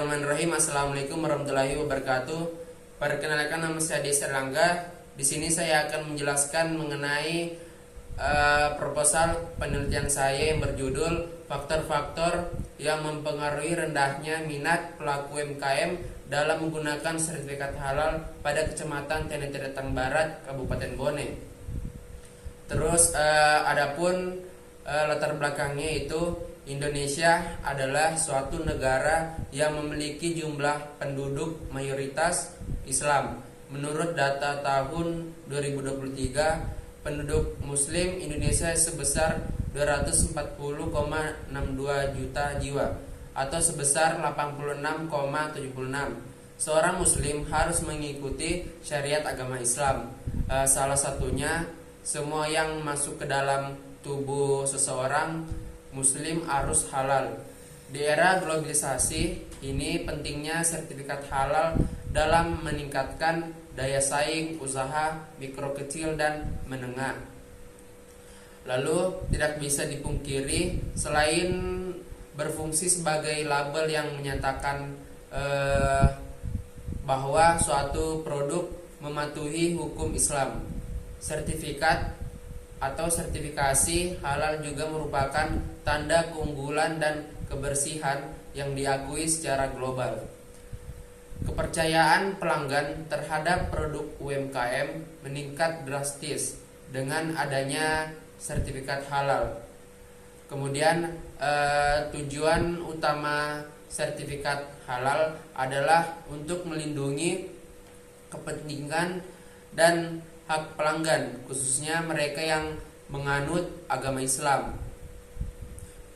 Bismillahirrahmanirrahim. Assalamualaikum warahmatullahi wabarakatuh. Perkenalkan, nama saya Desa Erlangga. Di sini saya akan menjelaskan mengenai proposal penelitian saya yang berjudul faktor-faktor yang mempengaruhi rendahnya minat pelaku UMKM dalam menggunakan sertifikat halal pada Kecamatan Tenete Datang Barat, Kabupaten Bone. Terus adapun latar belakangnya itu Indonesia adalah suatu negara yang memiliki jumlah penduduk mayoritas Islam. Menurut data tahun 2023, penduduk Muslim Indonesia sebesar 240,62 juta jiwa atau sebesar 86,76. Seorang Muslim harus mengikuti syariat agama Islam. Salah satunya, semua yang masuk ke dalam tubuh seseorang Muslim harus halal. Di era globalisasi ini, pentingnya sertifikat halal dalam meningkatkan daya saing usaha mikro, kecil, dan menengah. Lalu tidak bisa dipungkiri, selain berfungsi sebagai label yang menyatakan bahwa suatu produk mematuhi hukum Islam, sertifikat atau sertifikasi halal juga merupakan tanda keunggulan dan kebersihan yang diakui secara global. Kepercayaan pelanggan terhadap produk UMKM meningkat drastis dengan adanya sertifikat halal. Kemudian tujuan utama sertifikat halal adalah untuk melindungi kepentingan dan hak pelanggan, khususnya mereka yang menganut agama Islam.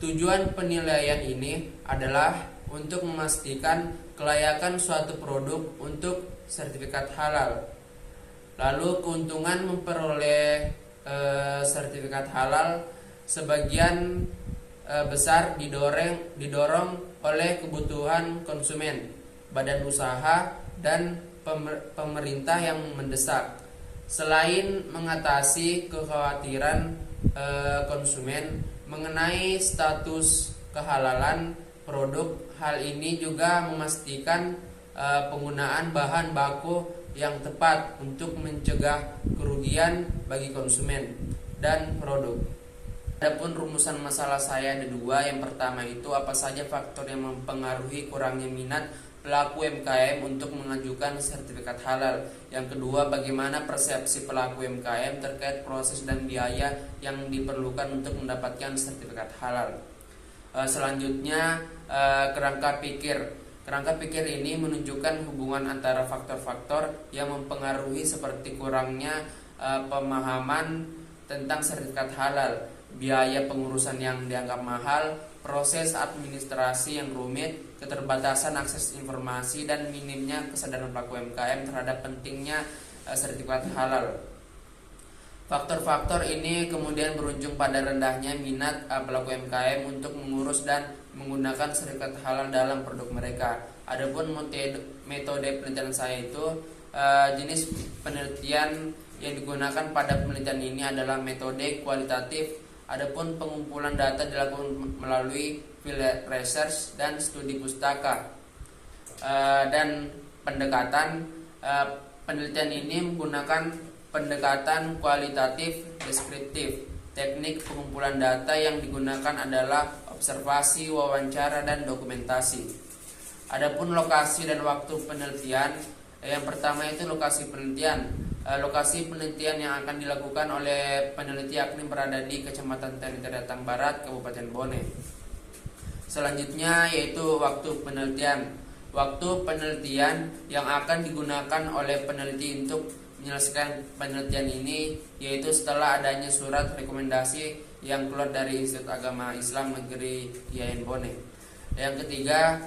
Tujuan penilaian ini adalah untuk memastikan kelayakan suatu produk untuk sertifikat halal. Lalu keuntungan memperoleh sertifikat halal sebagian besar didorong oleh kebutuhan konsumen, badan usaha, dan pemerintah yang mendesak. Selain mengatasi kekhawatiran konsumen mengenai status kehalalan produk, hal ini juga memastikan penggunaan bahan baku yang tepat untuk mencegah kerugian bagi konsumen dan produk. Adapun rumusan masalah saya ada dua. Yang pertama itu, apa saja faktor yang mempengaruhi kurangnya minat pelaku UMKM untuk mengajukan sertifikat halal. Yang kedua, bagaimana persepsi pelaku UMKM terkait proses dan biaya yang diperlukan untuk mendapatkan sertifikat halal. Selanjutnya, kerangka pikir. Kerangka pikir ini menunjukkan hubungan antara faktor-faktor yang mempengaruhi seperti kurangnya pemahaman tentang sertifikat halal, biaya pengurusan yang dianggap mahal, proses administrasi yang rumit, keterbatasan akses informasi, dan minimnya kesadaran pelaku UMKM terhadap pentingnya sertifikat halal. Faktor-faktor ini kemudian berujung pada rendahnya minat pelaku UMKM untuk mengurus dan menggunakan sertifikat halal dalam produk mereka. Adapun metode penelitian saya itu, jenis penelitian yang digunakan pada penelitian ini adalah metode kualitatif. Adapun pengumpulan data dilakukan melalui field research dan studi pustaka. Dan pendekatan penelitian ini menggunakan pendekatan kualitatif deskriptif. Teknik pengumpulan data yang digunakan adalah observasi, wawancara, dan dokumentasi. Adapun lokasi dan waktu penelitian, yang pertama itu lokasi penelitian. Lokasi penelitian yang akan dilakukan oleh peneliti yakni berada di Kecamatan Tenete Datang Barat, Kabupaten Bone. Selanjutnya yaitu waktu penelitian. Waktu penelitian yang akan digunakan oleh peneliti untuk menyelesaikan penelitian ini yaitu setelah adanya surat rekomendasi yang keluar dari Institut Agama Islam Negeri IAIN Bone. Yang ketiga,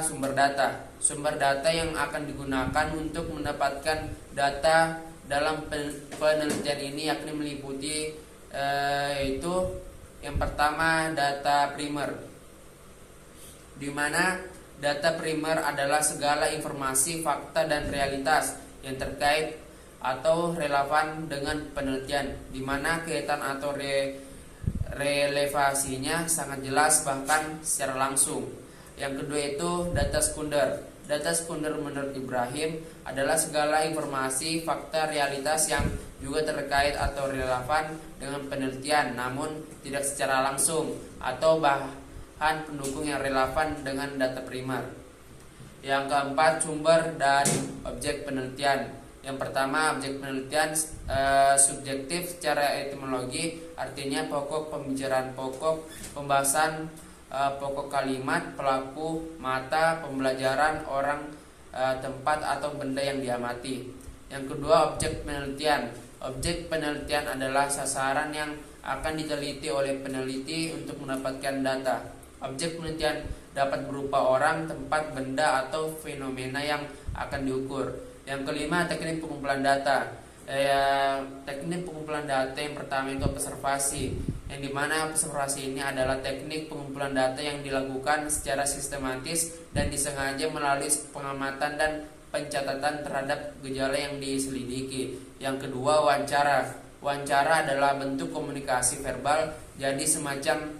sumber data. Sumber data yang akan digunakan untuk mendapatkan data dalam penelitian ini yakni meliputi yaitu yang pertama, data primer, di mana data primer adalah segala informasi, fakta, dan realitas yang terkait atau relevan dengan penelitian, di mana kaitan atau relevasinya sangat jelas bahkan secara langsung. Yang kedua itu data sekunder. Data sekunder menurut Ibrahim adalah segala informasi, fakta, realitas yang juga terkait atau relevan dengan penelitian namun tidak secara langsung, atau bahan pendukung yang relevan dengan data primer. Yang keempat, sumber dan objek penelitian. Yang pertama, objek penelitian subjektif secara etimologi, artinya pokok pembicaraan, pokok pembahasan, pokok kalimat, pelaku, mata, pembelajaran, orang, tempat atau benda yang diamati. Yang kedua, objek penelitian. Objek penelitian adalah sasaran yang akan diteliti oleh peneliti untuk mendapatkan data. Objek penelitian dapat berupa orang, tempat, benda, atau fenomena yang akan diukur. Yang kelima, teknik pengumpulan data. Teknik pengumpulan data yang pertama itu observasi, yang dimana observasi ini adalah teknik pengumpulan data yang dilakukan secara sistematis dan disengaja melalui pengamatan dan pencatatan terhadap gejala yang diselidiki. Yang kedua, wawancara. Wawancara adalah bentuk komunikasi verbal, jadi semacam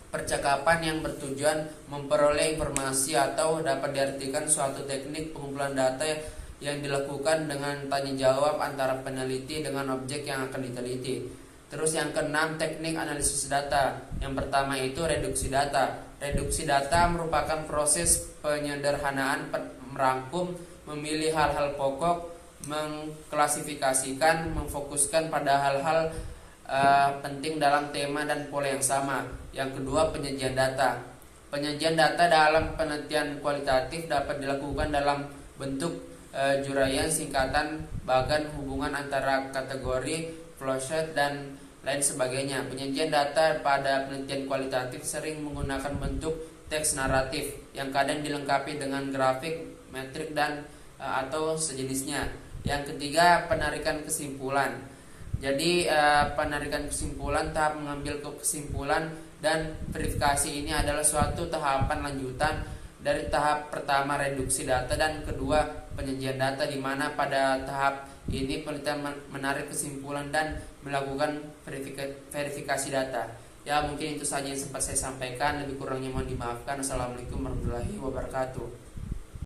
percakapan yang bertujuan memperoleh informasi, atau dapat diartikan suatu teknik pengumpulan data yang dilakukan dengan tanya jawab antara peneliti dengan objek yang akan diteliti. Terus yang keenam, teknik analisis data. Yang pertama itu reduksi data. Reduksi data merupakan proses penyederhanaan, merangkum, memilih hal-hal pokok, mengklasifikasikan, memfokuskan pada hal-hal penting dalam tema dan pola yang sama. Yang kedua, penyajian data. Penyajian data dalam penelitian kualitatif dapat dilakukan dalam bentuk juraian, singkatan, bagan, hubungan antara kategori, flowchart, dan lain sebagainya. Penyajian data pada penelitian kualitatif sering menggunakan bentuk teks naratif yang kadang dilengkapi dengan grafik, metrik, dan atau sejenisnya. Yang ketiga, penarikan kesimpulan. Jadi penarikan kesimpulan, tahap mengambil kesimpulan dan verifikasi ini adalah suatu tahapan lanjutan dari tahap pertama reduksi data dan kedua penyajian data, di mana pada tahap ini penelitian menarik kesimpulan dan melakukan verifikasi data. Ya, mungkin itu saja yang sempat saya sampaikan, lebih kurangnya mohon dimaafkan. Assalamualaikum warahmatullahi wabarakatuh.